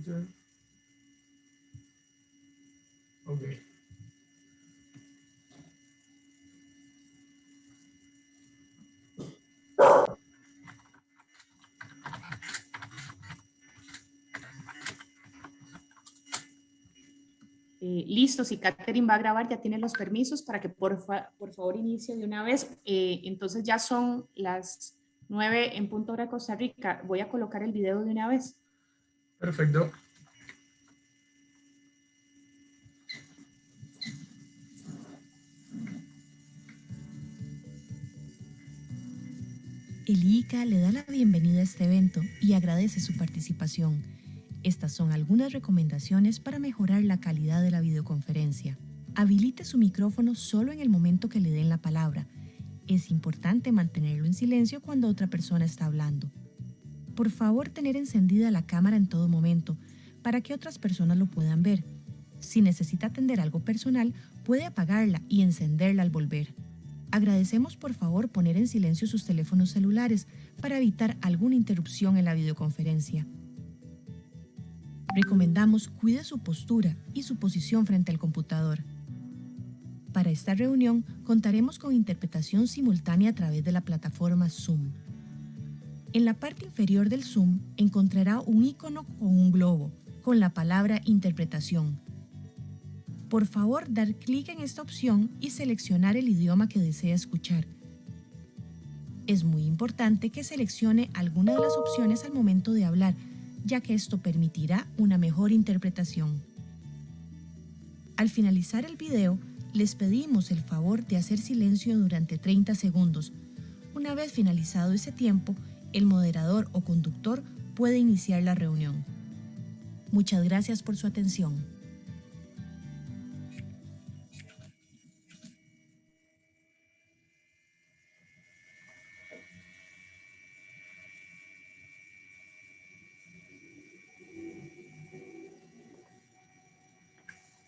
computer. Okay. Listo, si Catherine va a grabar, ya tiene los permisos para que por favor inicie de una vez. Entonces ya son las 9 en punto hora de Costa Rica. Voy a colocar el video de una vez. Perfecto. El ICA le da la bienvenida a este evento y agradece su participación. Estas son algunas recomendaciones para mejorar la calidad de la videoconferencia. Habilite su micrófono solo en el momento que le den la palabra. Es importante mantenerlo en silencio cuando otra persona está hablando. Por favor, tener encendida la cámara en todo momento para que otras personas lo puedan ver. Si necesita atender algo personal, puede apagarla y encenderla al volver. Agradecemos por favor poner en silencio sus teléfonos celulares para evitar alguna interrupción en la videoconferencia. Recomendamos cuide su postura y su posición frente al computador. Para esta reunión contaremos con interpretación simultánea a través de la plataforma Zoom. En la parte inferior del Zoom encontrará un icono con un globo, con la palabra interpretación. Por favor, dar clic en esta opción y seleccionar el idioma que desea escuchar. Es muy importante que seleccione alguna de las opciones al momento de hablar, ya que esto permitirá una mejor interpretación. Al finalizar el video, les pedimos el favor de hacer silencio durante 30 segundos. Una vez finalizado ese tiempo, el moderador o conductor puede iniciar la reunión. Muchas gracias por su atención.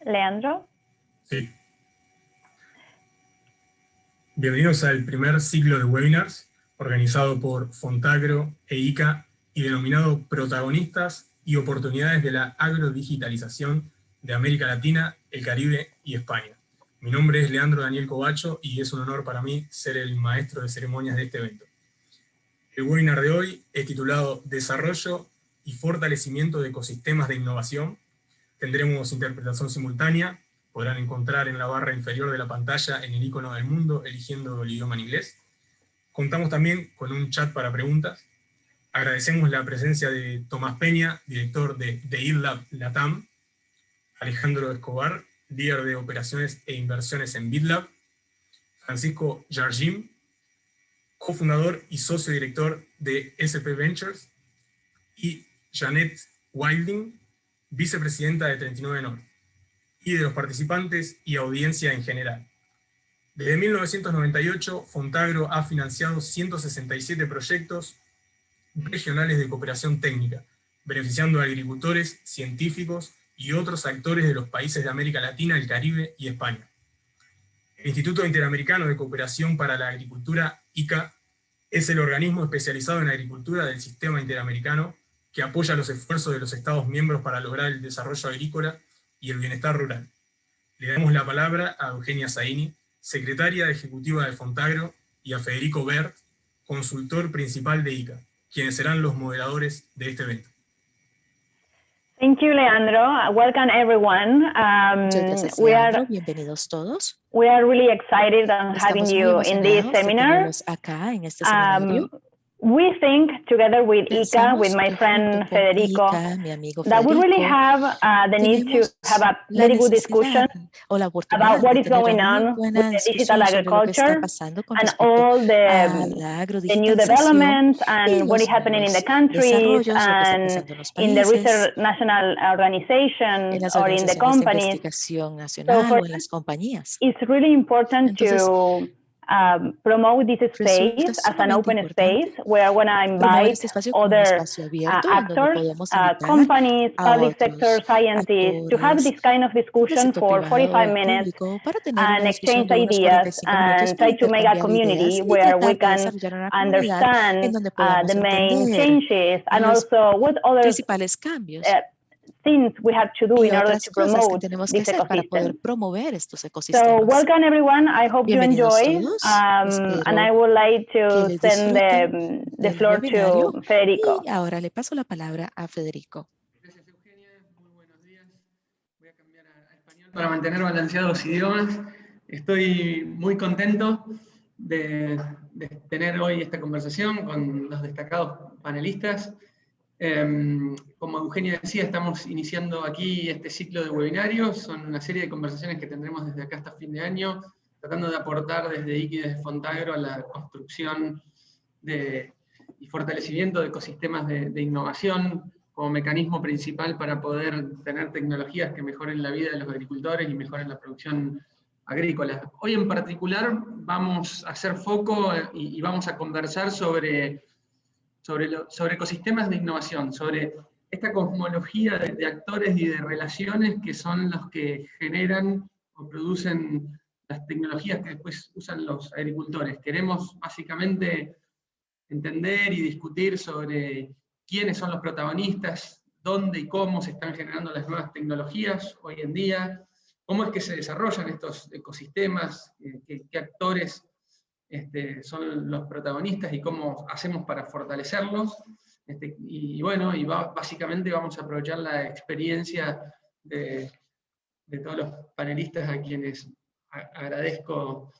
Leandro. Sí. Bienvenidos al primer ciclo de webinars organizado por Fontagro e ICA y denominado Protagonistas y Oportunidades de la Agrodigitalización de América Latina, el Caribe y España. Mi nombre es Leandro Daniel Covacho y es un honor para mí ser el maestro de ceremonias de este evento. El webinar de hoy es titulado Desarrollo y Fortalecimiento de Ecosistemas de Innovación. Tendremos interpretación simultánea, podrán encontrar en la barra inferior de la pantalla en el icono del mundo eligiendo el idioma en inglés. Contamos también con un chat para preguntas. Agradecemos la presencia de Tomás Peña, director de IRLab Latam, Alejandro Escobar, líder de operaciones e inversiones en BitLab, Francisco Jargim, cofundador y socio director de SP Ventures, y Janet Wilding, vicepresidenta de 39 North, y de los participantes y audiencia en general. Desde 1998, Fontagro ha financiado 167 proyectos regionales de cooperación técnica, beneficiando a agricultores, científicos y otros actores de los países de América Latina, el Caribe y España. El Instituto Interamericano de Cooperación para la Agricultura, ICA, es el organismo especializado en agricultura del Sistema Interamericano que apoya los esfuerzos de los Estados miembros para lograr el desarrollo agrícola y el bienestar rural. Le damos la palabra a Eugenia Zaini, secretaria ejecutiva de Fontagro, y a Federico Bert, consultor principal de ICA, quienes serán los moderadores de este evento. Thank you, Leandro. Welcome, everyone. Muchas gracias, Leandro. Bienvenidos todos. We are really excited on having you in this seminar. Acá en este seminario. We think, together with ICA, with my friend Federico, that we really have the need to have a very good discussion about what is going on with the digital agriculture and all the new developments and what is happening in the countries and in the research national organization or in the companies. So for it's really important to promote this space as an open space where I want to invite other actors, companies, public sector scientists to have this kind of discussion for 45 minutes and exchange ideas and try to make a community where we can understand the main changes and also what other things we have to do y in order otras to cosas que promote tenemos que this hacer para poder ecosystem. promover estos So ecosistemas. welcome everyone. I hope you Bienvenidos enjoy, todos. and I would like Que to les send disfruten the del floor webinario to Federico. y ahora le paso la palabra a Federico. Gracias, Eugenia. Muy buenos días. Voy a cambiar a español para mantener balanceados idiomas. Estoy muy contento de tener hoy esta conversación con los destacados panelistas. Como Eugenia decía, estamos iniciando aquí este ciclo de webinarios. Son una serie de conversaciones que tendremos desde acá hasta fin de año, tratando de aportar desde ICA y desde Fontagro a la construcción y fortalecimiento de ecosistemas de innovación como mecanismo principal para poder tener tecnologías que mejoren la vida de los agricultores y mejoren la producción agrícola. Hoy en particular vamos a hacer foco y vamos a conversar sobre ecosistemas de innovación, sobre esta cosmología de actores y de relaciones que son los que generan o producen las tecnologías que después usan los agricultores. Queremos básicamente entender y discutir sobre quiénes son los protagonistas, dónde y cómo se están generando las nuevas tecnologías hoy en día, cómo es que se desarrollan estos ecosistemas, qué actores son los protagonistas y cómo hacemos para fortalecerlos. Básicamente vamos a aprovechar la experiencia de todos los panelistas a quienes agradezco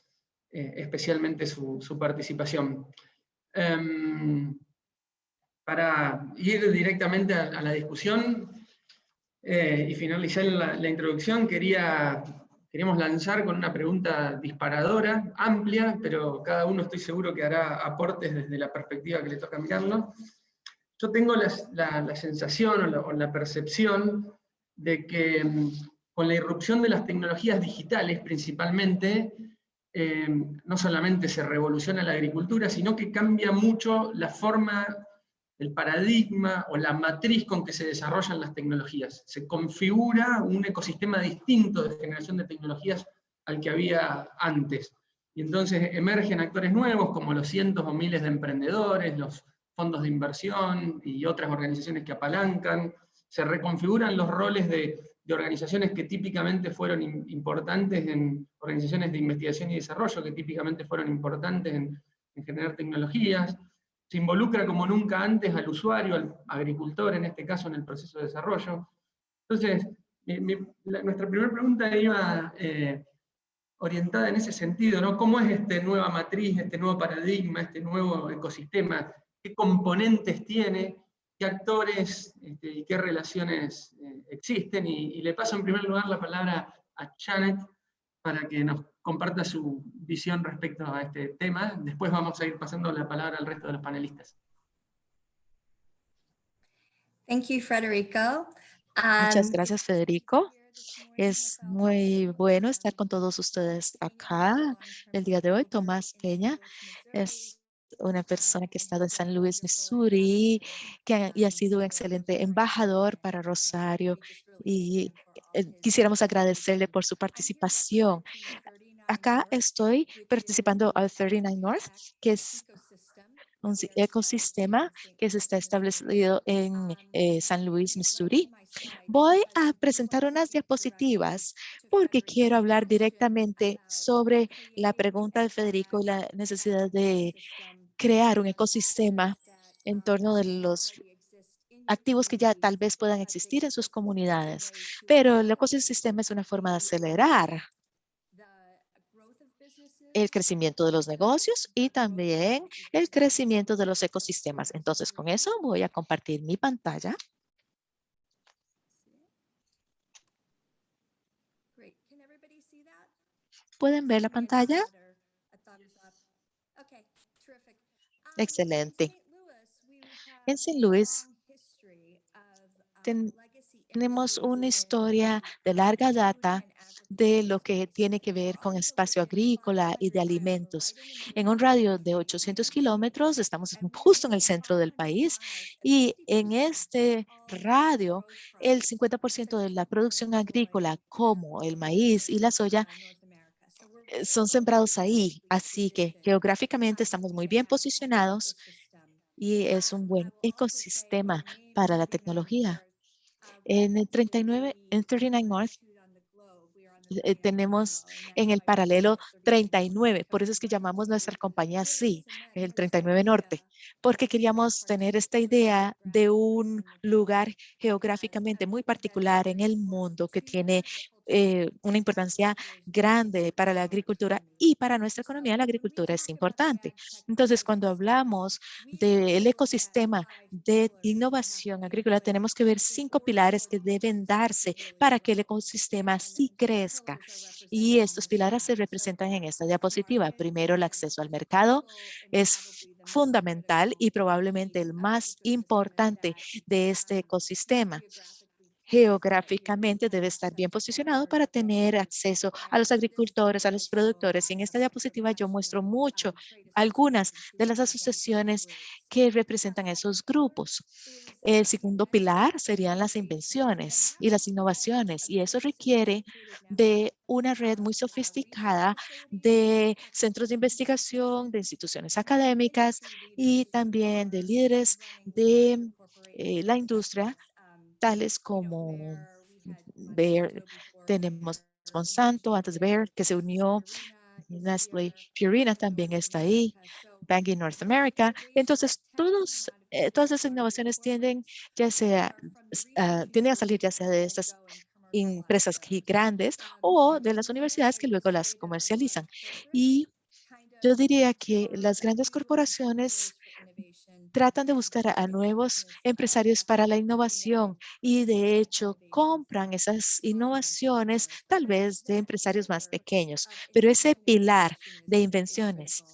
especialmente su participación. Para ir directamente a la discusión y finalizar la introducción, queríamos lanzar con una pregunta disparadora, amplia, pero cada uno estoy seguro que hará aportes desde la perspectiva que le toca mirarlo. Yo tengo la sensación o la percepción de que con la irrupción de las tecnologías digitales principalmente, no solamente se revoluciona la agricultura, sino que cambia mucho la forma, el paradigma o la matriz con que se desarrollan las tecnologías. Se configura un ecosistema distinto de generación de tecnologías al que había antes. Y entonces emergen actores nuevos como los cientos o miles de emprendedores, los fondos de inversión y otras organizaciones que apalancan. Se reconfiguran los roles de organizaciones que típicamente fueron importantes en organizaciones de investigación y desarrollo, que típicamente fueron importantes en generar tecnologías. Se involucra como nunca antes al usuario, al agricultor, en este caso en el proceso de desarrollo. Entonces, nuestra primera pregunta iba orientada en ese sentido, ¿no? ¿Cómo es esta nueva matriz, este nuevo paradigma, este nuevo ecosistema? ¿Qué componentes tiene? ¿Qué actores y qué relaciones existen? Y le paso en primer lugar la palabra a Janet para que nos comparta su visión respecto a este tema. Después vamos a ir pasando la palabra al resto de los panelistas. Thank you, Federico. Muchas gracias, Federico. Es muy bueno estar con todos ustedes acá el día de hoy. Tomás Peña es una persona que ha estado en San Luis, Missouri, y ha sido un excelente embajador para Rosario, y quisiéramos agradecerle por su participación. Acá estoy participando al 39 North, que es un ecosistema que se está establecido en San Luis, Missouri. Voy a presentar unas diapositivas porque quiero hablar directamente sobre la pregunta de Federico y la necesidad de crear un ecosistema en torno de los activos que ya tal vez puedan existir en sus comunidades. Pero el ecosistema es una forma de acelerar el crecimiento de los negocios y también el crecimiento de los ecosistemas. Entonces, con eso voy a compartir mi pantalla. ¿Pueden ver la pantalla? Excelente. En St. Louis tenemos una historia de larga data de lo que tiene que ver con espacio agrícola y de alimentos. En un radio de 800 kilómetros, estamos justo en el centro del país, y en este radio, el 50% de la producción agrícola, como el maíz y la soya, son sembrados ahí. Así que geográficamente estamos muy bien posicionados y es un buen ecosistema para la tecnología. En el 39 North tenemos en el paralelo 39, por eso es que llamamos nuestra compañía así, el 39 Norte, porque queríamos tener esta idea de un lugar geográficamente muy particular en el mundo que tiene una importancia grande para la agricultura y para nuestra economía la agricultura es importante. Entonces, cuando hablamos del ecosistema de innovación agrícola, tenemos que ver 5 pilares que deben darse para que el ecosistema sí crezca. Y estos pilares se representan en esta diapositiva. Primero, el acceso al mercado es fundamental y probablemente el más importante de este ecosistema. Geográficamente debe estar bien posicionado para tener acceso a los agricultores, a los productores. Y en esta diapositiva yo muestro algunas de las asociaciones que representan a esos grupos. El segundo pilar serían las invenciones y las innovaciones, y eso requiere de una red muy sofisticada de centros de investigación, de instituciones académicas y también de líderes de la industria, tales como Bayer, tenemos Monsanto, antes de Bayer, que se unió, Nestlé, Purina también está ahí, Bunge North America. Entonces, todas esas innovaciones tienden a salir ya sea de estas empresas grandes o de las universidades que luego las comercializan. Y yo diría que las grandes corporaciones tratan de buscar a nuevos empresarios para la innovación y de hecho compran esas innovaciones tal vez de empresarios más pequeños, pero ese pilar de invenciones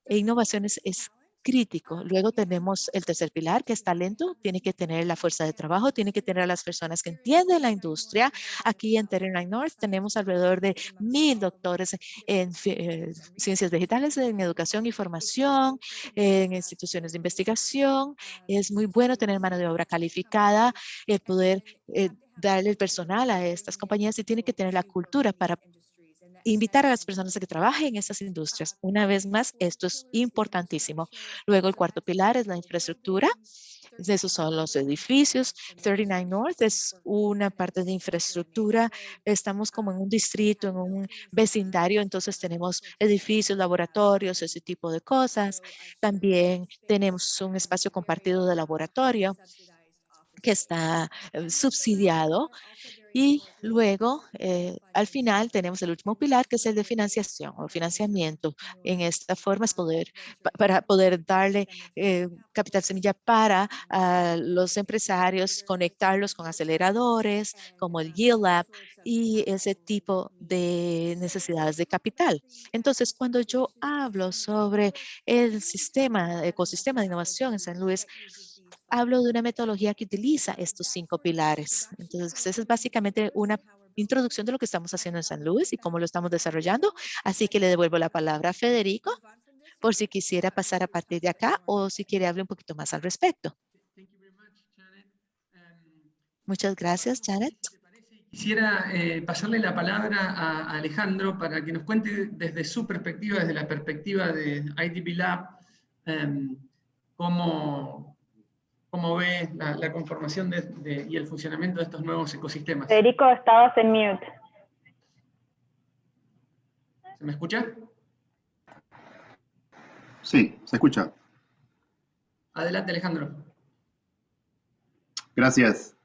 e innovaciones es crítico. Luego tenemos el tercer pilar, que es talento. Tiene que tener la fuerza de trabajo, tiene que tener a las personas que entienden la industria. Aquí en 39 North tenemos alrededor de 1,000 doctores en ciencias digitales, en educación y formación, en instituciones de investigación. Es muy bueno tener mano de obra calificada, el poder darle el personal a estas compañías y tiene que tener la cultura para invitar a las personas a que trabajen en esas industrias. Una vez más, esto es importantísimo. Luego, el cuarto pilar es la infraestructura. Esos son los edificios. 39 North es una parte de infraestructura. Estamos como en un distrito, en un vecindario, entonces tenemos edificios, laboratorios, ese tipo de cosas. También tenemos un espacio compartido de laboratorio que está subsidiado. Y luego, al final, tenemos el último pilar, que es el de financiación o financiamiento. En esta forma es para poder darle capital semilla para los empresarios, conectarlos con aceleradores como el Yield Lab y ese tipo de necesidades de capital. Entonces, cuando yo hablo sobre el ecosistema de innovación en San Luis, hablo de una metodología que utiliza estos 5 pilares. Entonces, esa es básicamente una introducción de lo que estamos haciendo en San Luis y cómo lo estamos desarrollando. Así que le devuelvo la palabra a Federico por si quisiera pasar a partir de acá o si quiere hablar un poquito más al respecto. Muchas gracias, Janet. Quisiera pasarle la palabra a Alejandro para que nos cuente desde su perspectiva, desde la perspectiva de IDB Lab, cómo ve la conformación y el funcionamiento de estos nuevos ecosistemas. Federico, estabas en mute. ¿Se me escucha? Sí, se escucha. Adelante, Alejandro. Gracias.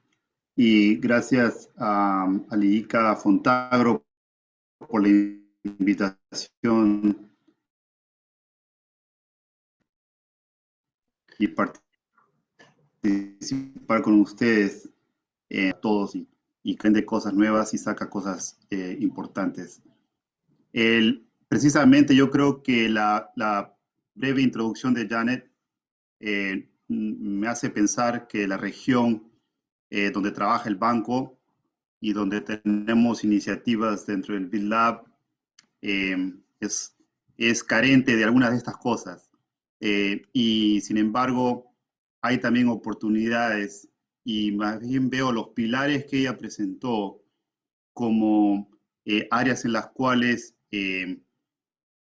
Y gracias a Liika Fontagro por la invitación y participar con ustedes todos y aprende cosas nuevas y saca cosas importantes. Precisamente yo creo que la breve introducción de Janet me hace pensar que la región donde trabaja el banco y donde tenemos iniciativas dentro del BID Lab es carente de algunas de estas cosas. Y sin embargo, hay también oportunidades y más bien veo los pilares que ella presentó como áreas en las cuales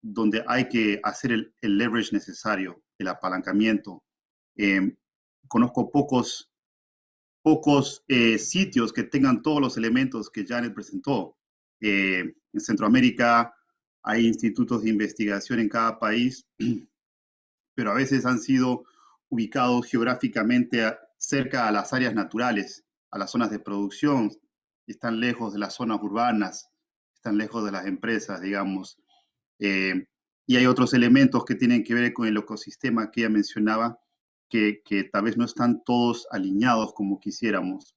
donde hay que hacer el leverage necesario, el apalancamiento. Conozco pocos pocos sitios que tengan todos los elementos que Janet presentó. En Centroamérica hay institutos de investigación en cada país, pero a veces han sido ubicados geográficamente cerca a las áreas naturales, a las zonas de producción, están lejos de las zonas urbanas, están lejos de las empresas, digamos. Y hay otros elementos que tienen que ver con el ecosistema que ella mencionaba, que tal vez no están todos alineados como quisiéramos.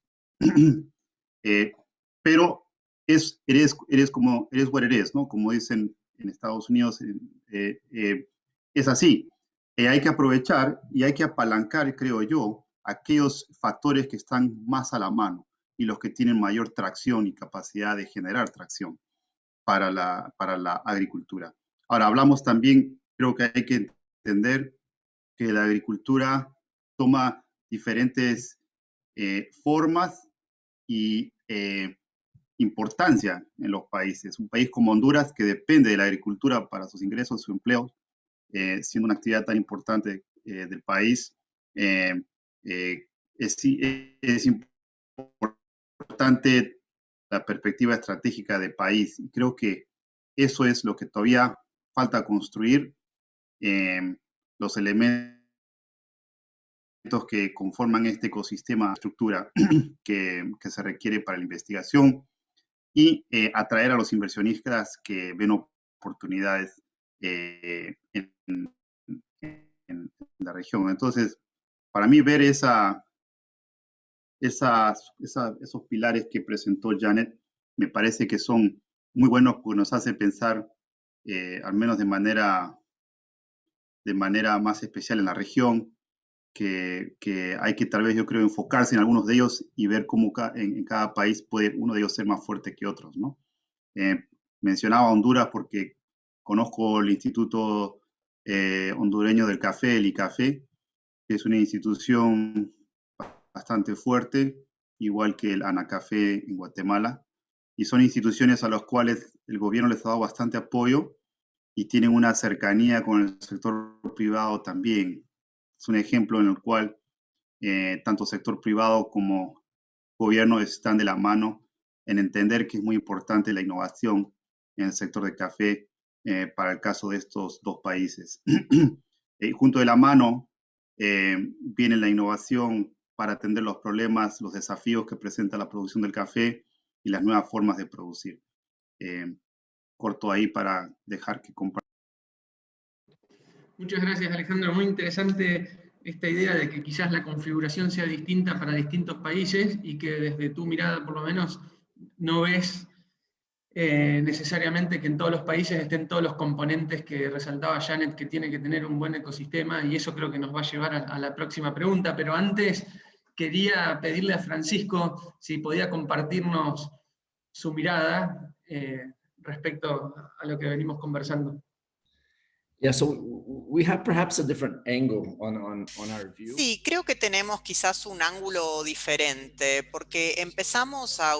Pero eres como, eres what it is, ¿no? Como dicen en Estados Unidos, es así. Hay que aprovechar y hay que apalancar, creo yo, aquellos factores que están más a la mano y los que tienen mayor tracción y capacidad de generar tracción para la agricultura. Ahora, hablamos también, creo que hay que entender que la agricultura toma diferentes formas y importancia en los países. Un país como Honduras, que depende de la agricultura para sus ingresos, su empleo, siendo una actividad tan importante del país, es importante la perspectiva estratégica del país. Y creo que eso es lo que todavía falta construir, los elementos que conforman este ecosistema de estructura que se requiere para la investigación y atraer a los inversionistas que ven oportunidades en la región. Entonces, para mí ver esos pilares que presentó Janet me parece que son muy buenos porque nos hace pensar, al menos de manera más especial en la región, que hay que tal vez, yo creo, enfocarse en algunos de ellos y ver cómo en cada país puede uno de ellos ser más fuerte que otros, ¿no? Mencionaba Honduras porque conozco el Instituto Hondureño del Café, el ICAFE, que es una institución bastante fuerte, igual que el ANACAFE en Guatemala, y son instituciones a las cuales el gobierno les ha dado bastante apoyo y tienen una cercanía con el sector privado también. Es un ejemplo en el cual tanto sector privado como gobierno están de la mano en entender que es muy importante la innovación en el sector de café para el caso de estos dos países. Junto de la mano viene la innovación para atender los problemas, los desafíos que presenta la producción del café y las nuevas formas de producir. Corto ahí para dejar que compartan. Muchas gracias, Alejandro. Muy interesante esta idea de que quizás la configuración sea distinta para distintos países y que desde tu mirada, por lo menos, no ves necesariamente que en todos los países estén todos los componentes que resaltaba Janet, que tiene que tener un buen ecosistema, y eso creo que nos va a llevar a la próxima pregunta. Pero antes quería pedirle a Francisco si podía compartirnos su mirada respecto a lo que venimos conversando. Sí, creo que tenemos quizás un ángulo diferente, porque empezamos a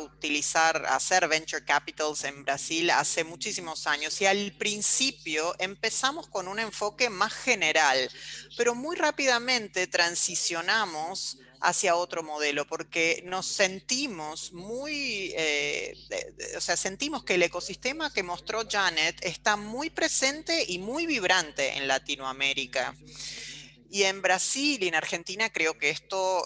hacer venture capitals en Brasil hace muchísimos años, y al principio empezamos con un enfoque más general, pero muy rápidamente transicionamos hacia otro modelo, porque nos sentimos sentimos que el ecosistema que mostró Janet está muy presente y muy vibrante en Latinoamérica. Y en Brasil y en Argentina creo que esto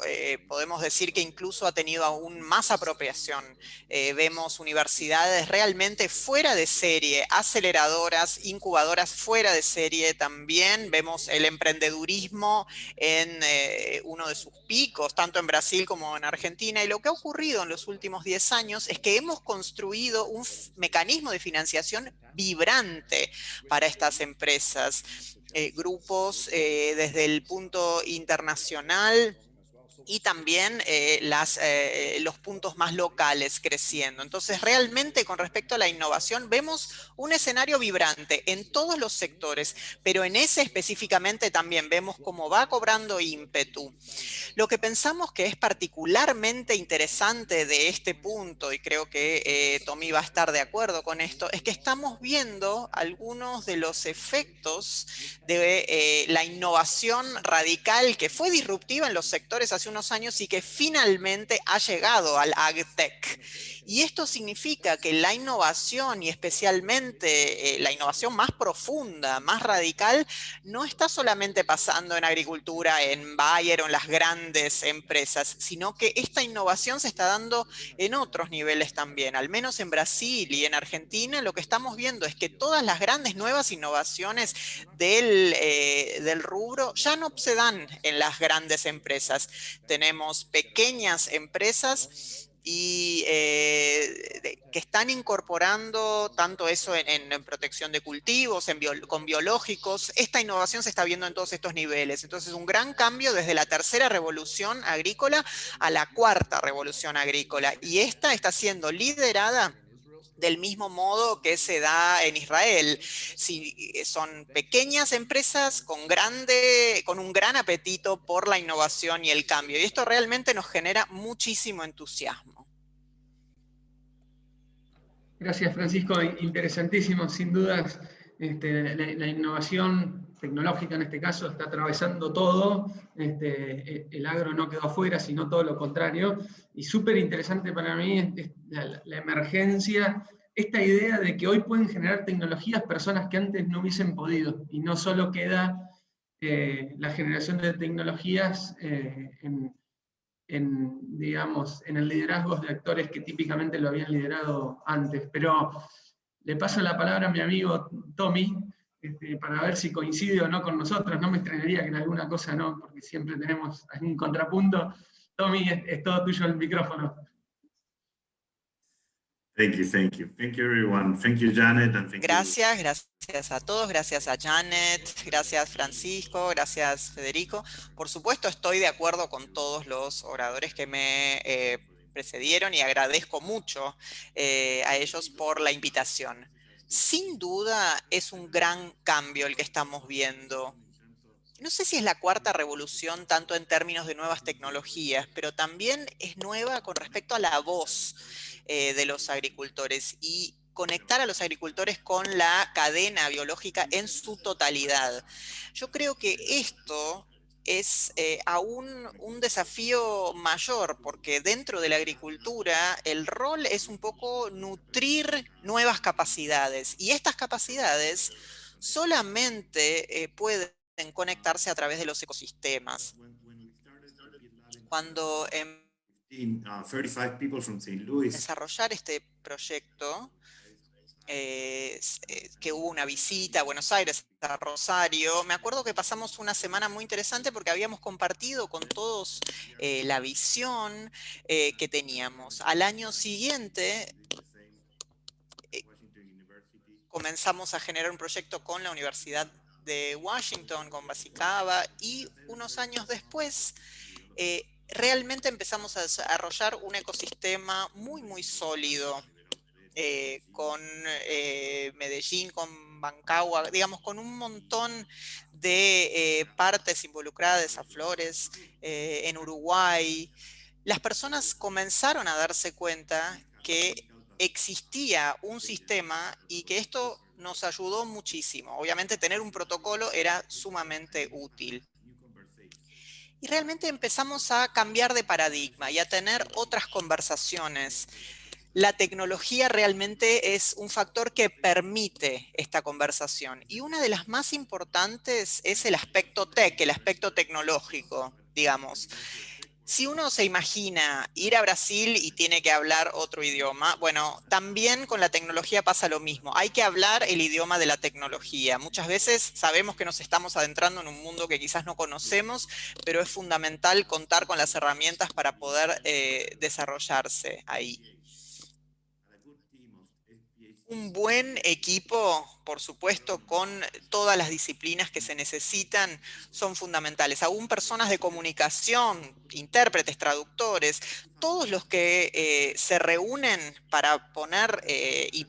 podemos decir que incluso ha tenido aún más apropiación. Vemos universidades realmente fuera de serie, aceleradoras, incubadoras fuera de serie también. Vemos el emprendedurismo en uno de sus picos, tanto en Brasil como en Argentina. Y lo que ha ocurrido en los últimos 10 años es que hemos construido un mecanismo de financiación vibrante para estas empresas. Grupos desde el punto internacional y también los puntos más locales creciendo. Entonces, realmente con respecto a la innovación, vemos un escenario vibrante en todos los sectores, pero en ese específicamente también vemos cómo va cobrando ímpetu. Lo que pensamos que es particularmente interesante de este punto, y creo que Tommy va a estar de acuerdo con esto, es que estamos viendo algunos de los efectos de la innovación radical que fue disruptiva en los sectores hace unos unos años y que finalmente ha llegado al AgTech. Y esto significa que la innovación, y especialmente la innovación más profunda, más radical, no está solamente pasando en agricultura, en Bayer o en las grandes empresas, sino que esta innovación se está dando en otros niveles también. Al menos en Brasil y en Argentina, lo que estamos viendo es que todas las grandes nuevas innovaciones del rubro ya no se dan en las grandes empresas. Tenemos pequeñas empresas y que están incorporando tanto eso en protección de cultivos, con biológicos. Esta innovación se está viendo en todos estos niveles. Entonces, un gran cambio desde la tercera revolución agrícola a la cuarta revolución agrícola. Y esta está siendo liderada del mismo modo que se da en Israel. Son pequeñas empresas con un gran apetito por la innovación y el cambio. Y esto realmente nos genera muchísimo entusiasmo. Gracias, Francisco. Interesantísimo, sin dudas. La innovación tecnológica en este caso está atravesando todo. El agro no quedó afuera, sino todo lo contrario. Y súper interesante para mí es la emergencia, esta idea de que hoy pueden generar tecnologías personas que antes no hubiesen podido. Y no solo queda la generación de tecnologías digamos, en el liderazgo de actores que típicamente lo habían liderado antes. Pero le paso la palabra a mi amigo Tommy, para ver si coincide o no con nosotros. No me extrañaría que en alguna cosa no, porque siempre tenemos algún contrapunto. Tommy, es todo tuyo el micrófono. Thank you everyone. Thank you, Janet. And thank gracias a todos, gracias a Janet, gracias Francisco, gracias Federico. Por supuesto estoy de acuerdo con todos los oradores que me precedieron y agradezco mucho a ellos por la invitación. Sin duda es un gran cambio el que estamos viendo. No sé si es la cuarta revolución tanto en términos de nuevas tecnologías, pero también es nueva con respecto a la voz de los agricultores y conectar a los agricultores con la cadena biológica en su totalidad. Yo creo que esto es aún un desafío mayor, porque dentro de la agricultura el rol es un poco nutrir nuevas capacidades, y estas capacidades solamente pueden conectarse a través de los ecosistemas. Cuando desarrollar este proyecto, que hubo una visita a Buenos Aires, a Rosario, me acuerdo que pasamos una semana muy interesante porque habíamos compartido con todos la visión que teníamos. Al año siguiente comenzamos a generar un proyecto con la Universidad de Washington, con Basicaba, y unos años después realmente empezamos a desarrollar un ecosistema muy, muy sólido con Medellín, con Bancagua, digamos, con un montón de partes involucradas, a Flores, en Uruguay. Las personas comenzaron a darse cuenta que existía un sistema y que esto nos ayudó muchísimo. Obviamente tener un protocolo era sumamente útil. Y realmente empezamos a cambiar de paradigma y a tener otras conversaciones. La tecnología realmente es un factor que permite esta conversación. Y una de las más importantes es el aspecto tech, el aspecto tecnológico, digamos. Si uno se imagina ir a Brasil y tiene que hablar otro idioma, bueno, también con la tecnología pasa lo mismo. Hay que hablar el idioma de la tecnología. Muchas veces sabemos que nos estamos adentrando en un mundo que quizás no conocemos, pero es fundamental contar con las herramientas para poder desarrollarse ahí. Un buen equipo, por supuesto, con todas las disciplinas que se necesitan, son fundamentales. Aún personas de comunicación, intérpretes, traductores, todos los que se reúnen para poner y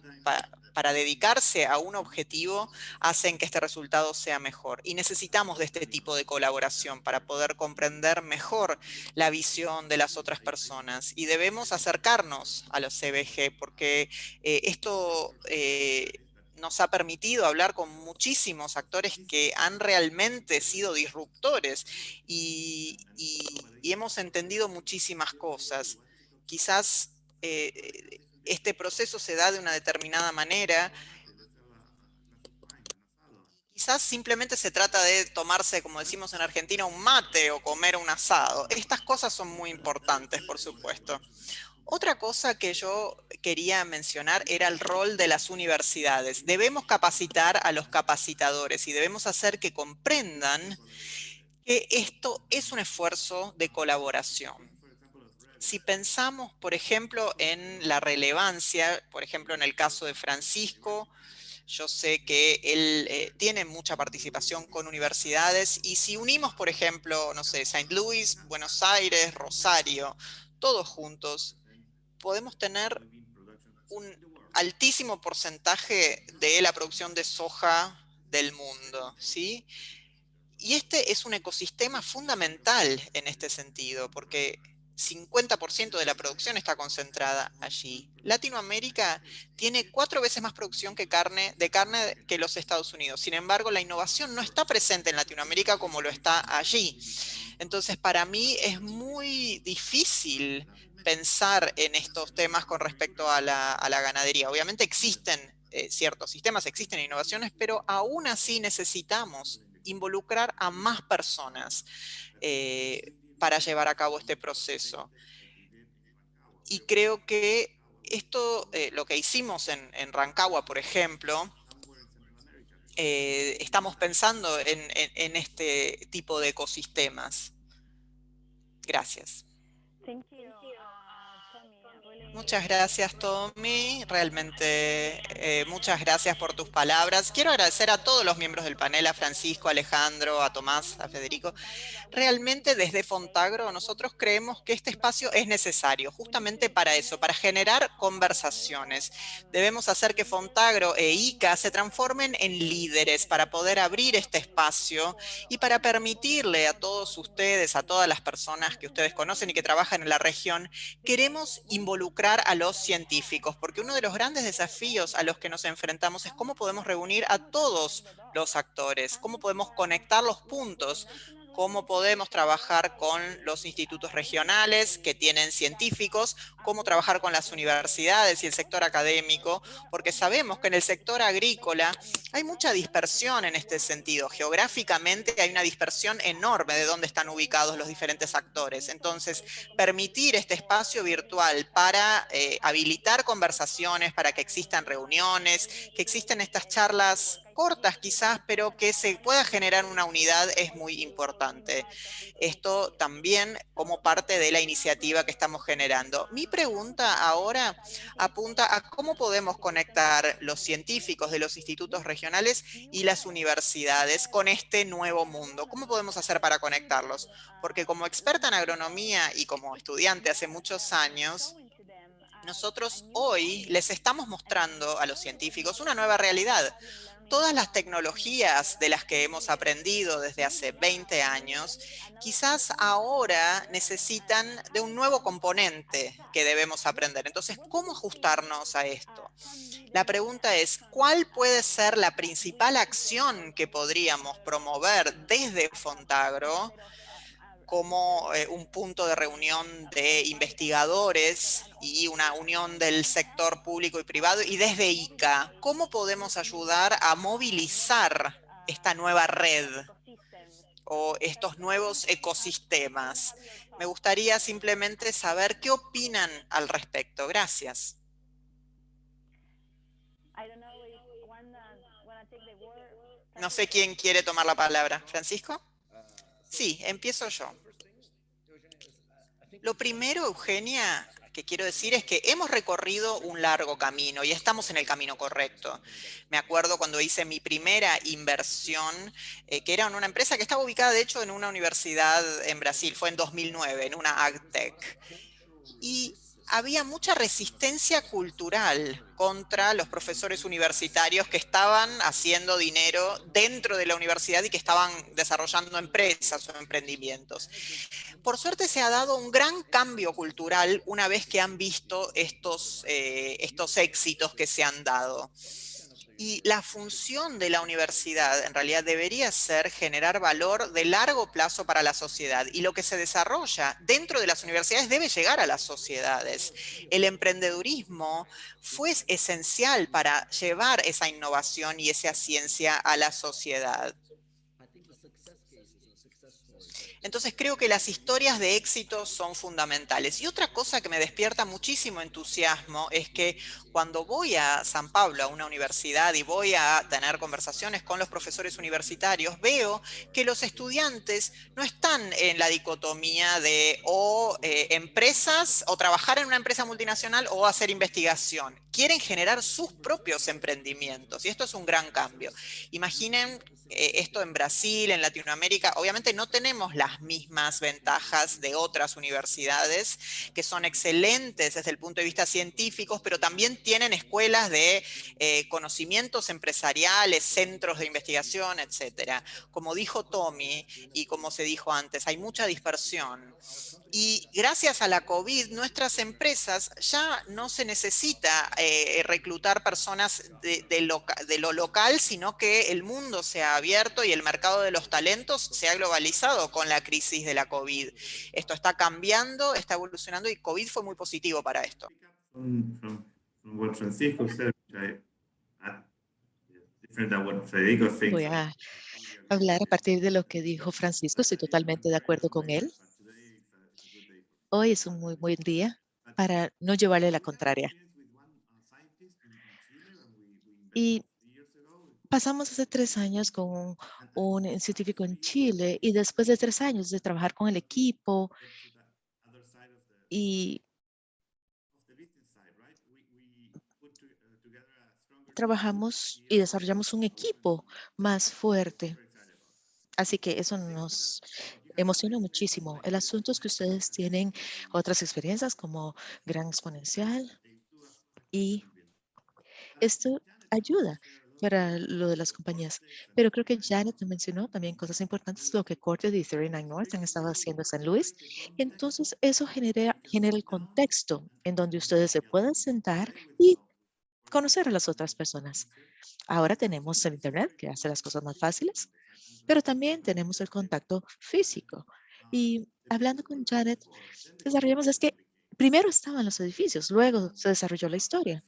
para dedicarse a un objetivo, hacen que este resultado sea mejor. Y necesitamos de este tipo de colaboración para poder comprender mejor la visión de las otras personas. Y debemos acercarnos a los CBG, porque esto nos ha permitido hablar con muchísimos actores que han realmente sido disruptores y hemos entendido muchísimas cosas. Quizás este proceso se da de una determinada manera. Quizás simplemente se trata de tomarse, como decimos en Argentina, un mate o comer un asado. Estas cosas son muy importantes, por supuesto. Otra cosa que yo quería mencionar era el rol de las universidades. Debemos capacitar a los capacitadores y debemos hacer que comprendan que esto es un esfuerzo de colaboración. Si pensamos, por ejemplo, en la relevancia, por ejemplo, en el caso de Francisco, yo sé que él tiene mucha participación con universidades y si unimos, por ejemplo, no sé, Saint Louis, Buenos Aires, Rosario, todos juntos, podemos tener un altísimo porcentaje de la producción de soja del mundo, ¿sí? Y este es un ecosistema fundamental en este sentido, porque 50% de la producción está concentrada allí. Latinoamérica tiene 4 veces más producción de carne que los Estados Unidos. Sin embargo, la innovación no está presente en Latinoamérica como lo está allí. Entonces, para mí es muy difícil pensar en estos temas con respecto a la ganadería. Obviamente existen ciertos sistemas, existen innovaciones, pero aún así necesitamos involucrar a más personas para llevar a cabo este proceso. Y creo que esto, lo que hicimos en Rancagua, por ejemplo, estamos pensando en este tipo de ecosistemas. Gracias. Muchas gracias, Tommy. Realmente muchas gracias por tus palabras. Quiero agradecer a todos los miembros del panel, a Francisco, a Alejandro, a Tomás, a Federico. Realmente desde Fontagro nosotros creemos que este espacio es necesario justamente para eso, para generar conversaciones. Debemos hacer que Fontagro e ICA se transformen en líderes para poder abrir este espacio y para permitirle a todos ustedes, a todas las personas que ustedes conocen y que trabajan en la región, queremos involucrar a los científicos, porque uno de los grandes desafíos a los que nos enfrentamos es cómo podemos reunir a todos los actores, cómo podemos conectar los puntos, cómo podemos trabajar con los institutos regionales que tienen científicos, cómo trabajar con las universidades y el sector académico, porque sabemos que en el sector agrícola hay mucha dispersión en este sentido. Geográficamente hay una dispersión enorme de dónde están ubicados los diferentes actores. Entonces, permitir este espacio virtual para habilitar conversaciones, para que existan reuniones, que existen estas charlas cortas quizás, pero que se pueda generar una unidad es muy importante. Esto también como parte de la iniciativa que estamos generando. Mi pregunta ahora apunta a cómo podemos conectar los científicos de los institutos regionales y las universidades con este nuevo mundo. ¿Cómo podemos hacer para conectarlos? Porque como experta en agronomía y como estudiante hace muchos años, nosotros hoy les estamos mostrando a los científicos una nueva realidad. Todas las tecnologías de las que hemos aprendido desde hace 20 años, quizás ahora necesitan de un nuevo componente que debemos aprender. Entonces, ¿cómo ajustarnos a esto? La pregunta es, ¿cuál puede ser la principal acción que podríamos promover desde Fontagro como un punto de reunión de investigadores y una unión del sector público y privado, y desde ICA, ¿cómo podemos ayudar a movilizar esta nueva red o estos nuevos ecosistemas? Me gustaría simplemente saber qué opinan al respecto. Gracias. No sé quién quiere tomar la palabra. ¿Francisco? Sí, empiezo yo. Lo primero, Eugenia, que quiero decir es que hemos recorrido un largo camino y estamos en el camino correcto. Me acuerdo cuando hice mi primera inversión, que era en una empresa que estaba ubicada, de hecho, en una universidad en Brasil. Fue en 2009, en una AgTech. Y había mucha resistencia cultural contra los profesores universitarios que estaban haciendo dinero dentro de la universidad y que estaban desarrollando empresas o emprendimientos. Por suerte se ha dado un gran cambio cultural una vez que han visto estos éxitos que se han dado. Y la función de la universidad en realidad debería ser generar valor de largo plazo para la sociedad. Y lo que se desarrolla dentro de las universidades debe llegar a las sociedades. El emprendedurismo fue esencial para llevar esa innovación y esa ciencia a la sociedad. Entonces creo que las historias de éxito son fundamentales. Y otra cosa que me despierta muchísimo entusiasmo es que cuando voy a San Pablo, a una universidad, y voy a tener conversaciones con los profesores universitarios, veo que los estudiantes no están en la dicotomía de empresas, o trabajar en una empresa multinacional o hacer investigación. Quieren generar sus propios emprendimientos y esto es un gran cambio. Imaginen esto en Brasil, en Latinoamérica. Obviamente no tenemos las mismas ventajas de otras universidades que son excelentes desde el punto de vista científico, pero también tienen escuelas de conocimientos empresariales, centros de investigación, etcétera. Como dijo Tommy y como se dijo antes, hay mucha dispersión. Y gracias a la COVID, nuestras empresas ya no se necesita reclutar personas de lo local, sino que el mundo se ha abierto y el mercado de los talentos se ha globalizado con la crisis de la COVID. Esto está cambiando, está evolucionando y COVID fue muy positivo para esto. Voy a hablar a partir de lo que dijo Francisco. Estoy totalmente de acuerdo con él. Hoy es un muy buen día para no llevarle la contraria. Y pasamos hace 3 años con un científico en Chile y después de 3 años de trabajar con el equipo y trabajamos y desarrollamos un equipo más fuerte. Así que eso nos emociona muchísimo. El asunto es que ustedes tienen otras experiencias como Gran Exponencial y esto ayuda para lo de las compañías. Pero creo que Janet mencionó también cosas importantes, lo que Corte y 39 North han estado haciendo en San Luis. Entonces, eso genera el contexto en donde ustedes se pueden sentar y conocer a las otras personas. Ahora tenemos el Internet, que hace las cosas más fáciles, pero también tenemos el contacto físico. Y hablando con Janet, desarrollamos es que primero estaban los edificios, luego se desarrolló la historia.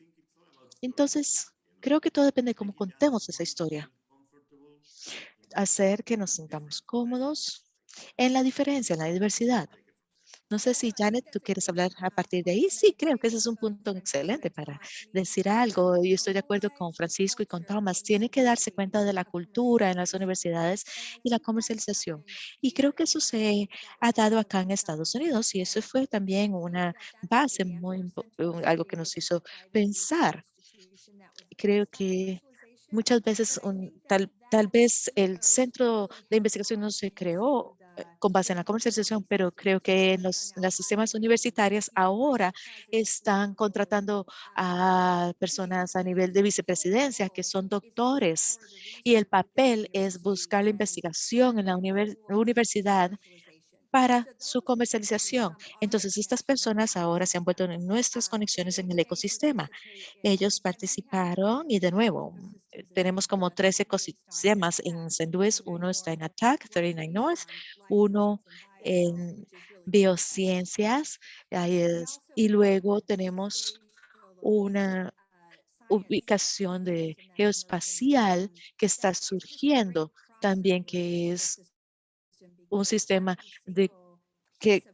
Entonces, creo que todo depende de cómo contemos esa historia. Hacer que nos sintamos cómodos en la diferencia, en la diversidad. No sé si, Janet, tú quieres hablar a partir de ahí. Sí, creo que ese es un punto excelente para decir algo. Yo estoy de acuerdo con Francisco y con Thomas. Tiene que darse cuenta de la cultura en las universidades y la comercialización. Y creo que eso se ha dado acá en Estados Unidos y eso fue también una base algo que nos hizo pensar. Creo que muchas veces tal vez el centro de investigación no se creó con base en la comercialización, pero creo que las sistemas universitarios ahora están contratando a personas a nivel de vicepresidencia que son doctores y el papel es buscar la investigación en la universidad para su comercialización. Entonces, estas personas ahora se han vuelto en nuestras conexiones en el ecosistema. Ellos participaron y de nuevo, tenemos como 3 ecosistemas en St. Louis. Uno está en Attack, 39 North, uno en biociencias, y luego tenemos una ubicación de geoespacial que está surgiendo también, que es un sistema que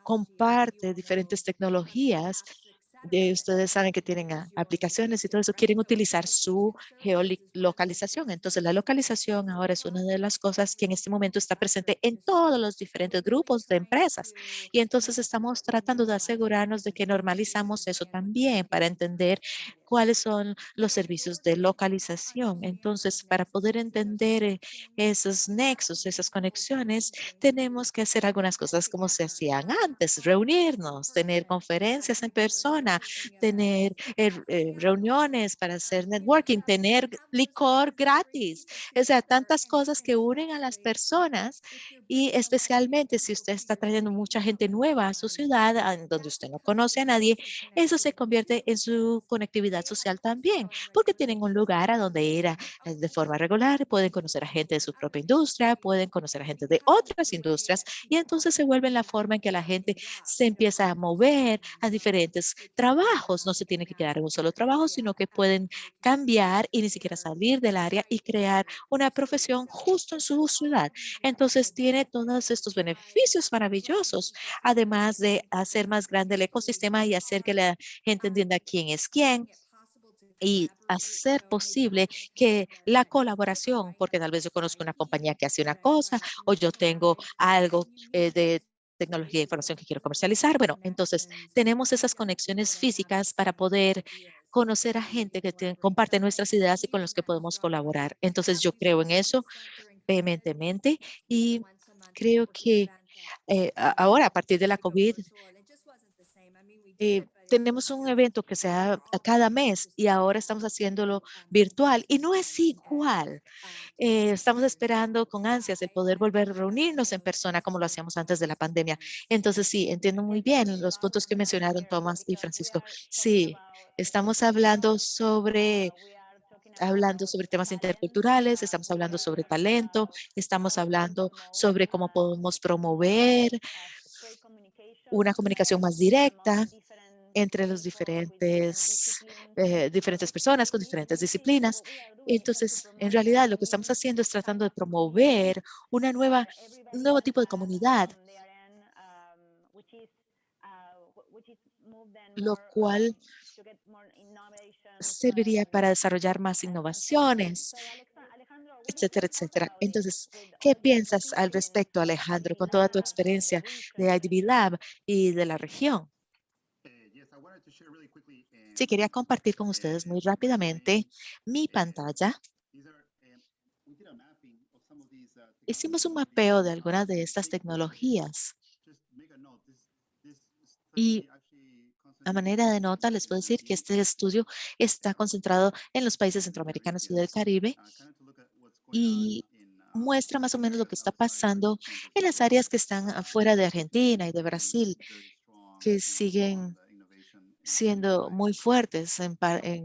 comparte diferentes tecnologías. Ustedes saben que tienen aplicaciones y todo eso, quieren utilizar su geolocalización. Entonces, la localización ahora es una de las cosas que en este momento está presente en todos los diferentes grupos de empresas. Y entonces estamos tratando de asegurarnos de que normalizamos eso también para entender cuáles son los servicios de localización. Entonces, para poder entender esos nexos, esas conexiones, tenemos que hacer algunas cosas como se hacían antes, reunirnos, tener conferencias en persona, tener reuniones para hacer networking, tener licor gratis. O sea, tantas cosas que unen a las personas Y especialmente si usted está trayendo mucha gente nueva a su ciudad, donde usted no conoce a nadie, eso se convierte en su conectividad social también, porque tienen un lugar a donde ir de forma regular, pueden conocer a gente de su propia industria, pueden conocer a gente de otras industrias, y entonces se vuelve la forma en que la gente se empieza a mover a diferentes trabajos. No se tiene que quedar en un solo trabajo, sino que pueden cambiar y ni siquiera salir del área y crear una profesión justo en su ciudad. Entonces tiene todos estos beneficios maravillosos, además de hacer más grande el ecosistema y hacer que la gente entienda quién es quién, y hacer posible que la colaboración, porque tal vez yo conozco una compañía que hace una cosa o yo tengo algo de tecnología e información que quiero comercializar. Bueno, entonces tenemos esas conexiones físicas para poder conocer a gente que comparte nuestras ideas y con los que podemos colaborar. Entonces yo creo en eso vehementemente y creo que ahora a partir de la COVID tenemos un evento que se da cada mes y ahora estamos haciéndolo virtual y no es igual. Estamos esperando con ansias el poder volver a reunirnos en persona como lo hacíamos antes de la pandemia. Entonces sí, entiendo muy bien los puntos que mencionaron Tomás y Francisco. Sí, estamos hablando sobre temas interculturales, estamos hablando sobre talento, estamos hablando sobre cómo podemos promover una comunicación más directa entre los diferentes personas con diferentes disciplinas. Entonces, en realidad, lo que estamos haciendo es tratando de promover un nuevo tipo de comunidad, lo cual serviría para desarrollar más innovaciones, etcétera, etcétera. Entonces, ¿qué piensas al respecto, Alejandro, con toda tu experiencia de IDB Lab y de la región? Sí, quería compartir con ustedes muy rápidamente mi pantalla. Hicimos un mapeo de algunas de estas tecnologías y a manera de nota les puedo decir que este estudio está concentrado en los países centroamericanos y del Caribe y muestra más o menos lo que está pasando en las áreas que están afuera de Argentina y de Brasil, que siguen siendo muy fuertes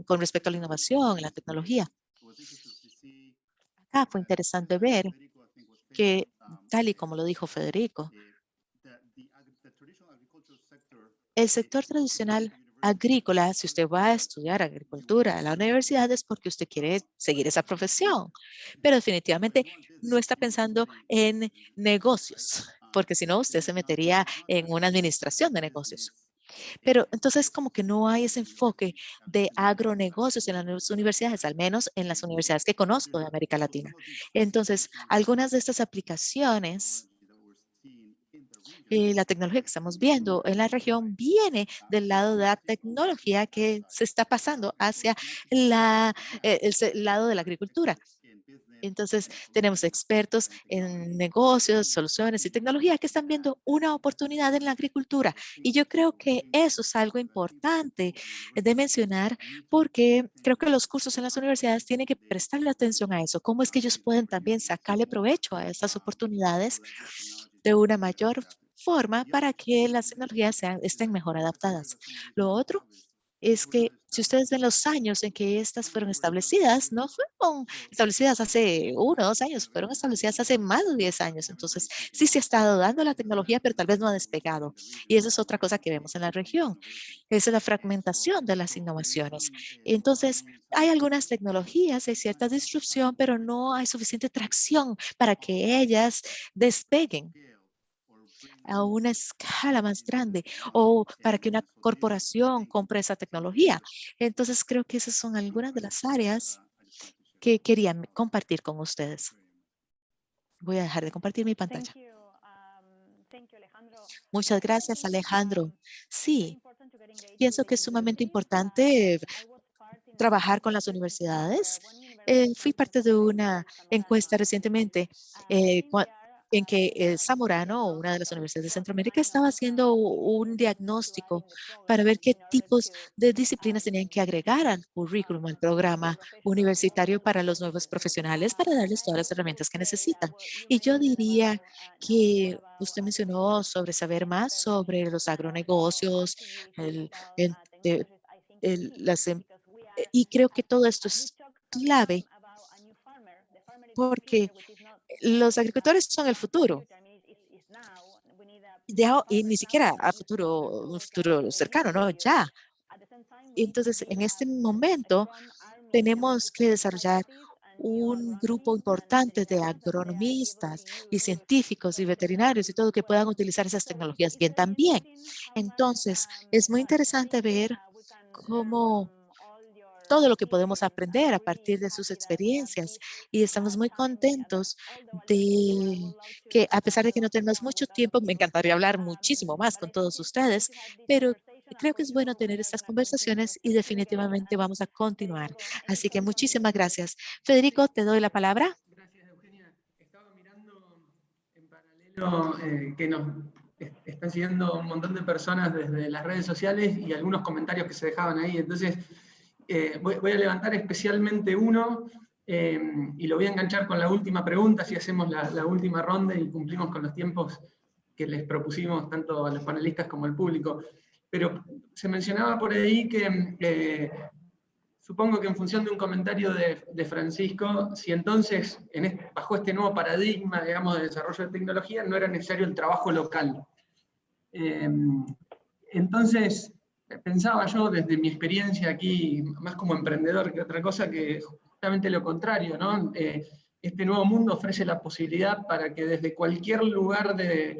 con respecto a la innovación, la tecnología. Acá fue interesante ver que, tal y como lo dijo Federico, el sector tradicional agrícola, si usted va a estudiar agricultura a la universidad es porque usted quiere seguir esa profesión, pero definitivamente no está pensando en negocios, porque si no usted se metería en una administración de negocios. Pero entonces como que no hay ese enfoque de agronegocios en las universidades, al menos en las universidades que conozco de América Latina. Entonces, algunas de estas aplicaciones, la tecnología que estamos viendo en la región viene del lado de la tecnología que se está pasando hacia el lado de la agricultura. Entonces, tenemos expertos en negocios, soluciones y tecnología que están viendo una oportunidad en la agricultura. Y yo creo que eso es algo importante de mencionar porque creo que los cursos en las universidades tienen que prestarle atención a eso. ¿Cómo es que ellos pueden también sacarle provecho a estas oportunidades de una mayor forma para que las tecnologías estén mejor adaptadas? Lo otro es que si ustedes ven los años en que estas fueron establecidas, no fueron establecidas hace 1 o 2 años, fueron establecidas hace más de 10 años. Entonces, sí se ha estado dando la tecnología, pero tal vez no ha despegado. Y esa es otra cosa que vemos en la región. Esa es la fragmentación de las innovaciones. Entonces, hay algunas tecnologías, hay cierta disrupción, pero no hay suficiente tracción para que ellas despeguen a una escala más grande o para que una corporación compre esa tecnología. Entonces, creo que esas son algunas de las áreas que quería compartir con ustedes. Voy a dejar de compartir mi pantalla. Muchas gracias, Alejandro. Sí, pienso que es sumamente importante trabajar con las universidades. Fui parte de una encuesta recientemente en que Zamorano, una de las universidades de Centroamérica, estaba haciendo un diagnóstico para ver qué tipos de disciplinas tenían que agregar al currículum, al programa universitario para los nuevos profesionales, para darles todas las herramientas que necesitan. Y yo diría que usted mencionó sobre saber más sobre los agronegocios, el- de- y creo que todo esto es clave porque los agricultores son el futuro. Y ni siquiera a un futuro cercano, ¿no? Ya. Entonces, en este momento, tenemos que desarrollar un grupo importante de agronomistas y científicos y veterinarios y todo que puedan utilizar esas tecnologías bien también. Entonces, es muy interesante ver cómo todo lo que podemos aprender a partir de sus experiencias y estamos muy contentos de que a pesar de que no tenemos mucho tiempo, me encantaría hablar muchísimo más con todos ustedes, pero creo que es bueno tener estas conversaciones y definitivamente vamos a continuar. Así que muchísimas gracias. Federico, te doy la palabra. Gracias, Eugenia. Estaba mirando en paralelo que nos están siguiendo un montón de personas desde las redes sociales y algunos comentarios que se dejaban ahí. Entonces, voy a levantar especialmente uno y lo voy a enganchar con la última pregunta, si hacemos la última ronda y cumplimos con los tiempos que les propusimos tanto a los panelistas como al público. Pero se mencionaba por ahí que supongo que en función de un comentario de Francisco, si entonces bajo este nuevo paradigma, digamos, de desarrollo de tecnología, no era necesario el trabajo local. Entonces, pensaba yo desde mi experiencia aquí, más como emprendedor que otra cosa, que justamente lo contrario, ¿no? Este nuevo mundo ofrece la posibilidad para que desde cualquier lugar del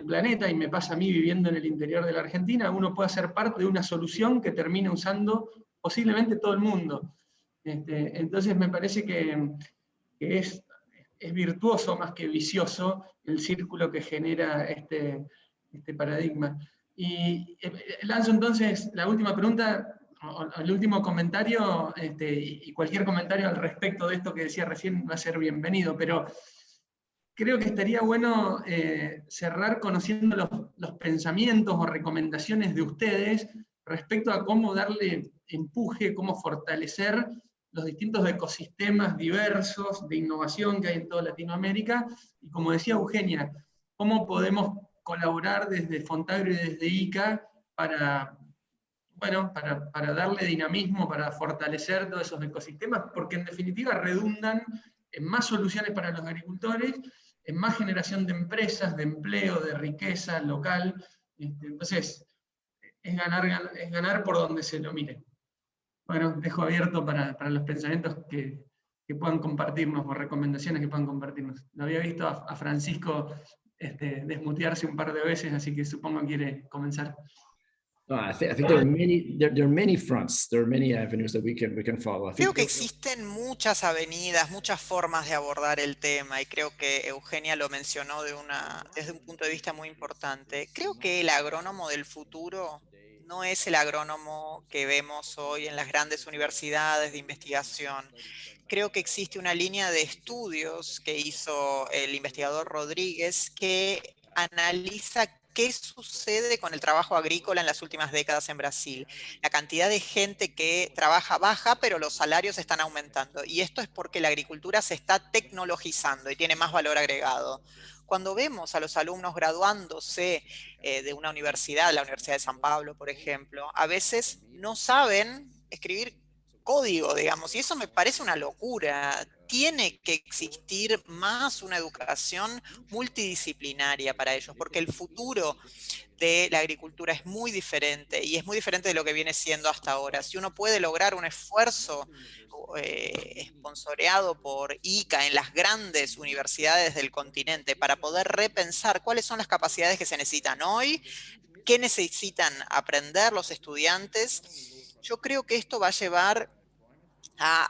planeta, y me pasa a mí viviendo en el interior de la Argentina, uno pueda ser parte de una solución que termine usando posiblemente todo el mundo. Entonces me parece que es virtuoso más que vicioso el círculo que genera este paradigma. Y lanzo entonces la última pregunta, el último comentario, y cualquier comentario al respecto de esto que decía recién va a ser bienvenido, pero creo que estaría bueno cerrar conociendo los pensamientos o recomendaciones de ustedes respecto a cómo darle empuje, cómo fortalecer los distintos ecosistemas diversos de innovación que hay en toda Latinoamérica, y como decía Eugenia, cómo podemos colaborar desde Fontagro y desde ICA para darle dinamismo, para fortalecer todos esos ecosistemas, porque en definitiva redundan en más soluciones para los agricultores, en más generación de empresas, de empleo, de riqueza local. Entonces, es ganar por donde se lo mire. Bueno, dejo abierto para los pensamientos que puedan compartirnos, o recomendaciones que puedan compartirnos. Lo había visto a Francisco desmutearse un par de veces, así que supongo que quiere comenzar. I think there are many fronts. There are many avenues that we can follow. Creo que existen muchas avenidas, muchas formas de abordar el tema, y creo que Eugenia lo mencionó desde un punto de vista muy importante. Creo que el agrónomo del futuro no es el agrónomo que vemos hoy en las grandes universidades de investigación. Creo que existe una línea de estudios que hizo el investigador Rodríguez que analiza qué sucede con el trabajo agrícola en las últimas décadas en Brasil. La cantidad de gente que trabaja baja, pero los salarios están aumentando. Y esto es porque la agricultura se está tecnologizando y tiene más valor agregado. Cuando vemos a los alumnos graduándose de una universidad, la Universidad de San Pablo, por ejemplo, a veces no saben escribir código, digamos, y eso me parece una locura. Tiene que existir más una educación multidisciplinaria para ellos, porque el futuro de la agricultura es muy diferente, y es muy diferente de lo que viene siendo hasta ahora. Si uno puede lograr un esfuerzo esponsoreado por ICA en las grandes universidades del continente para poder repensar cuáles son las capacidades que se necesitan hoy, qué necesitan aprender los estudiantes, yo creo que esto va a llevar a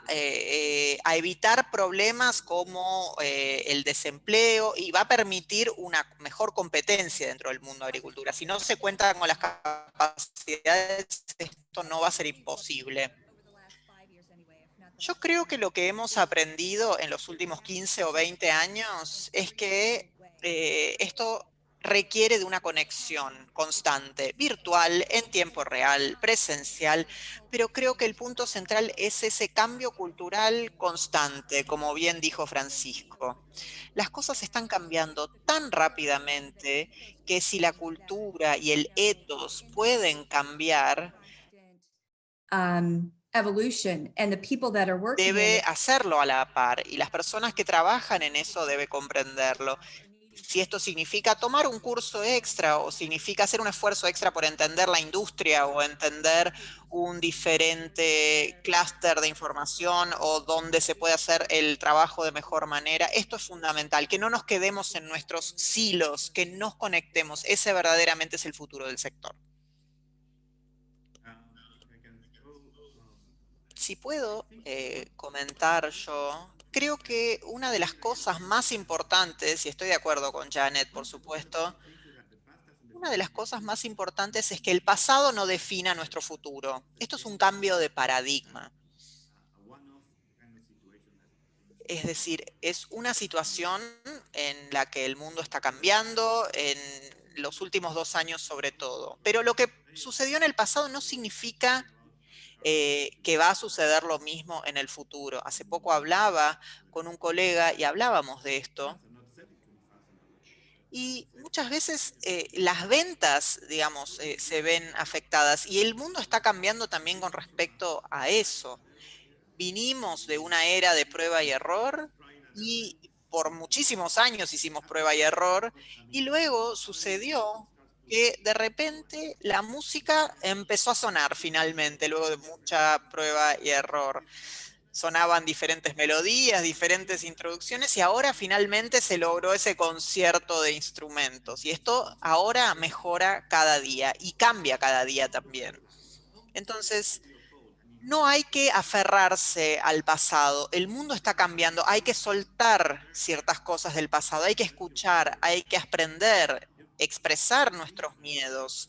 evitar problemas como el desempleo, y va a permitir una mejor competencia dentro del mundo de agricultura. Si no se cuentan con las capacidades, esto no va a ser imposible. Yo creo que lo que hemos aprendido en los últimos 15 o 20 años es que esto requiere de una conexión constante, virtual, en tiempo real, presencial, pero creo que el punto central es ese cambio cultural constante, como bien dijo Francisco. Las cosas están cambiando tan rápidamente que si la cultura y el ethos pueden cambiar, evolution, and the people that are working in debe it. hacerlo a la par, y las personas que trabajan en eso deben comprenderlo. Si esto significa tomar un curso extra o significa hacer un esfuerzo extra por entender la industria o entender un diferente clúster de información o dónde se puede hacer el trabajo de mejor manera, esto es fundamental, que no nos quedemos en nuestros silos, que nos conectemos. Ese verdaderamente es el futuro del sector. Si puedo comentar yo, creo que una de las cosas más importantes, y estoy de acuerdo con Janet, por supuesto, una de las cosas más importantes es que el pasado no defina nuestro futuro. Esto es un cambio de paradigma. Es decir, es una situación en la que el mundo está cambiando, en los últimos 2 años sobre todo. Pero lo que sucedió en el pasado no significa que va a suceder lo mismo en el futuro. Hace poco hablaba con un colega y hablábamos de esto. Y muchas veces las ventas, digamos, se ven afectadas y el mundo está cambiando también con respecto a eso. Vinimos de una era de prueba y error y por muchísimos años hicimos prueba y error y luego sucedió que de repente la música empezó a sonar finalmente, luego de mucha prueba y error. Sonaban diferentes melodías, diferentes introducciones y ahora finalmente se logró ese concierto de instrumentos. Y esto ahora mejora cada día y cambia cada día también. Entonces, no hay que aferrarse al pasado, el mundo está cambiando, hay que soltar ciertas cosas del pasado, hay que escuchar, hay que aprender, expresar nuestros miedos.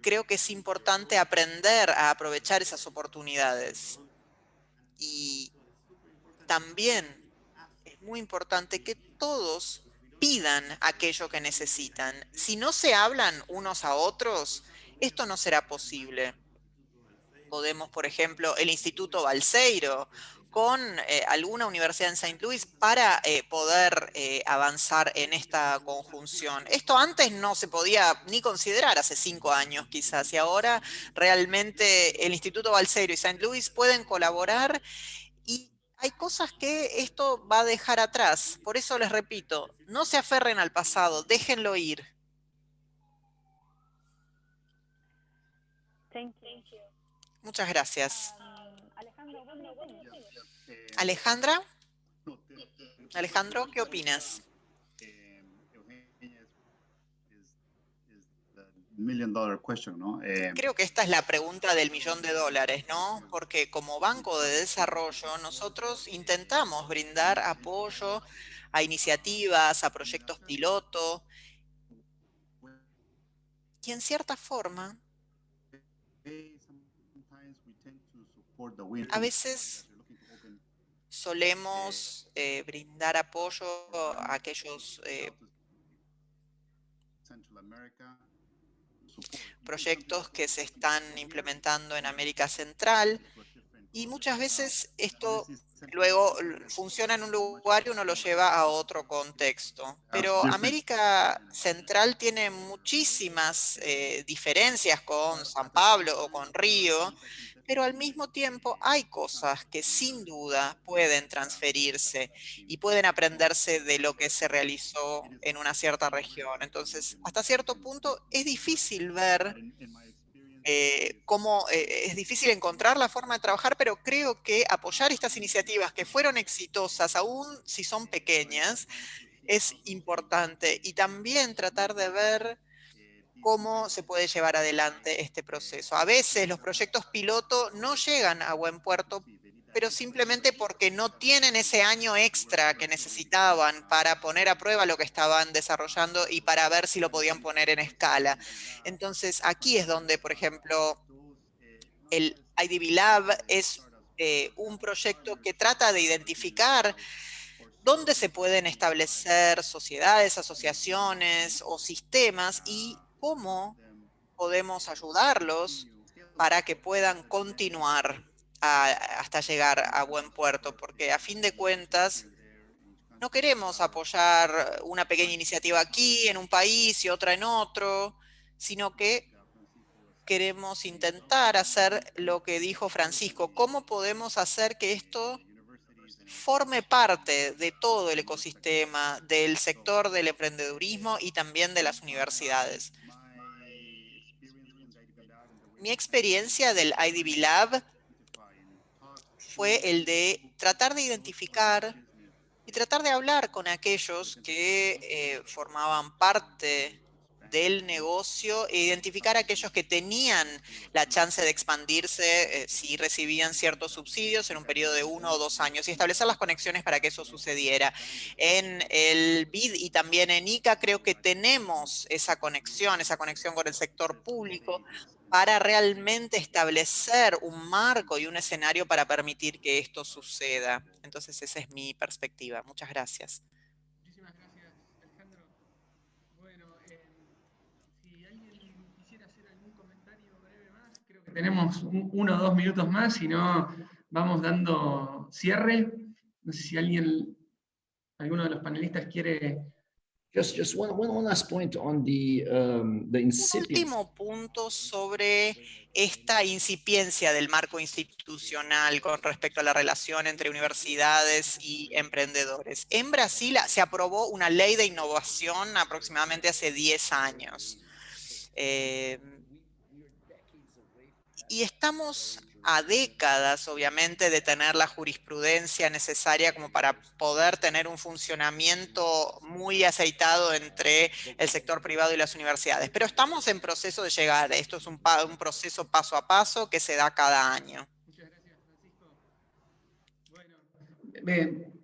Creo que es importante aprender a aprovechar esas oportunidades. Y también es muy importante que todos pidan aquello que necesitan. Si no se hablan unos a otros, esto no será posible. Podemos, por ejemplo, el Instituto Balseiro, con alguna universidad en St. Louis para poder avanzar en esta conjunción. Esto antes no se podía ni considerar, hace 5 años quizás, y ahora realmente el Instituto Balseiro y St. Louis pueden colaborar y hay cosas que esto va a dejar atrás. Por eso les repito, no se aferren al pasado, déjenlo ir. Muchas gracias. Alejandra, Alejandro, ¿qué opinas? Creo que esta es la pregunta del $1.000.000, ¿no? Porque como banco de desarrollo, nosotros intentamos brindar apoyo a iniciativas, a proyectos piloto, y en cierta forma, a veces solemos brindar apoyo a aquellos proyectos que se están implementando en América Central y muchas veces esto luego funciona en un lugar y uno lo lleva a otro contexto. Pero América Central tiene muchísimas diferencias con San Pablo o con Río, pero al mismo tiempo hay cosas que sin duda pueden transferirse y pueden aprenderse de lo que se realizó en una cierta región. Entonces, hasta cierto punto es difícil ver cómo es difícil encontrar la forma de trabajar, pero creo que apoyar estas iniciativas que fueron exitosas, aún si son pequeñas, es importante. Y también tratar de ver cómo se puede llevar adelante este proceso. A veces los proyectos piloto no llegan a buen puerto, pero simplemente porque no tienen ese año extra que necesitaban para poner a prueba lo que estaban desarrollando y para ver si lo podían poner en escala. Entonces, aquí es donde, por ejemplo, el IDB Lab es un proyecto que trata de identificar dónde se pueden establecer sociedades, asociaciones o sistemas y cómo podemos ayudarlos para que puedan continuar hasta llegar a buen puerto, porque a fin de cuentas no queremos apoyar una pequeña iniciativa aquí, en un país y otra en otro, sino que queremos intentar hacer lo que dijo Francisco. ¿Cómo podemos hacer que esto forme parte de todo el ecosistema, del sector del emprendedurismo y también de las universidades? Mi experiencia del IDB Lab fue el de tratar de identificar y tratar de hablar con aquellos que formaban parte del negocio e identificar a aquellos que tenían la chance de expandirse si recibían ciertos subsidios en un periodo de 1 o 2 años y establecer las conexiones para que eso sucediera. En el BID y también en ICA creo que tenemos esa conexión con el sector público para realmente establecer un marco y un escenario para permitir que esto suceda. Entonces esa es mi perspectiva. Muchas gracias. Muchísimas gracias, Alejandro. Bueno, si alguien quisiera hacer algún comentario breve más, creo que tenemos 1 o 2 minutos más, si no vamos dando cierre. No sé si alguno de los panelistas quiere... Just one last point on the incipient. Un último punto sobre esta incipiencia del marco institucional con respecto a la relación entre universidades y emprendedores. En Brasil se aprobó una ley de innovación aproximadamente hace 10 años. Y estamos a décadas, obviamente, de tener la jurisprudencia necesaria como para poder tener un funcionamiento muy aceitado entre el sector privado y las universidades. Pero estamos en proceso de llegar. Esto es un proceso paso a paso que se da cada año. Muchas gracias, Francisco. Bueno,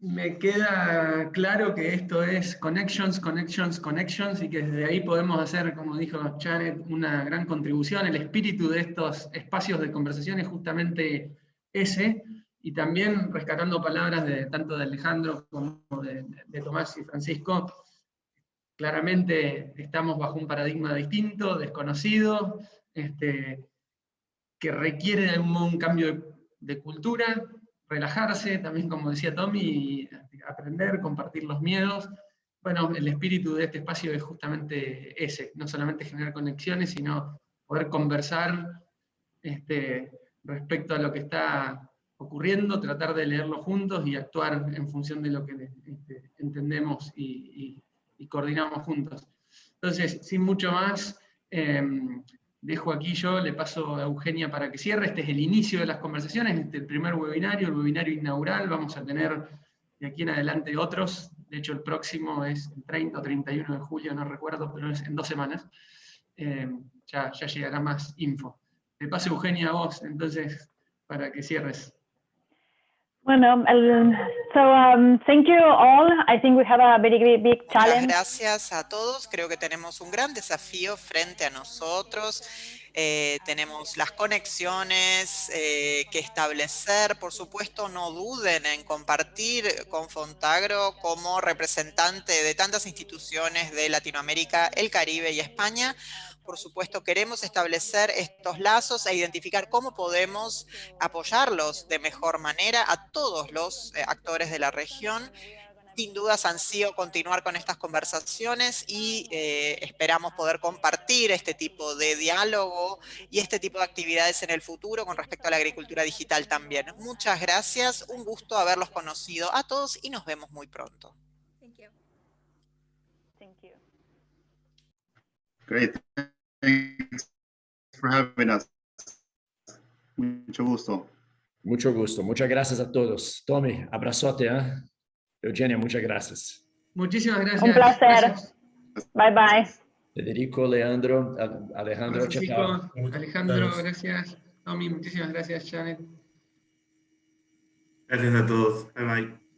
me queda claro que esto es connections, connections, connections, y que desde ahí podemos hacer, como dijo Janet, una gran contribución. El espíritu de estos espacios de conversación es justamente ese, y también rescatando palabras tanto de Alejandro como de Tomás y Francisco, claramente estamos bajo un paradigma distinto, desconocido, que requiere de algún modo un cambio de cultura, relajarse, también como decía Tommy, aprender, compartir los miedos. Bueno, el espíritu de este espacio es justamente ese, no solamente generar conexiones, sino poder conversar respecto a lo que está ocurriendo, tratar de leerlo juntos y actuar en función de lo que entendemos y coordinamos juntos. Entonces, sin mucho más, dejo aquí yo, le paso a Eugenia para que cierre. Este es el inicio de las conversaciones, el primer webinario, el webinario inaugural. Vamos a tener de aquí en adelante otros. De hecho, el próximo es el 30 o 31 de julio, no recuerdo, pero es en 2 semanas. Ya llegará más info. Le paso, Eugenia, a vos, entonces, para que cierres. Bueno, thank you all. I think we have a very big challenge. Muchas gracias a todos. Creo que tenemos un gran desafío frente a nosotros. Tenemos las conexiones que establecer. Por supuesto, no duden en compartir con Fontagro como representante de tantas instituciones de Latinoamérica, el Caribe y España. Por supuesto, queremos establecer estos lazos e identificar cómo podemos apoyarlos de mejor manera a todos los actores de la región. Sin dudas ansío continuar con estas conversaciones y esperamos poder compartir este tipo de diálogo y este tipo de actividades en el futuro con respecto a la agricultura digital también. Muchas gracias, un gusto haberlos conocido a todos y nos vemos muy pronto. Thank you. Great. Thanks for having us. Mucho gusto. Mucho gusto. Muchas gracias a todos. Tommy, abrazote, ¿eh? Eugenia, muchas gracias. Muchísimas gracias. Un placer. Gracias. Bye, bye. Federico, Leandro, Alejandro, Francisco, Alejandro, gracias. Tommy, muchísimas gracias, Janet. Gracias a todos. Bye bye.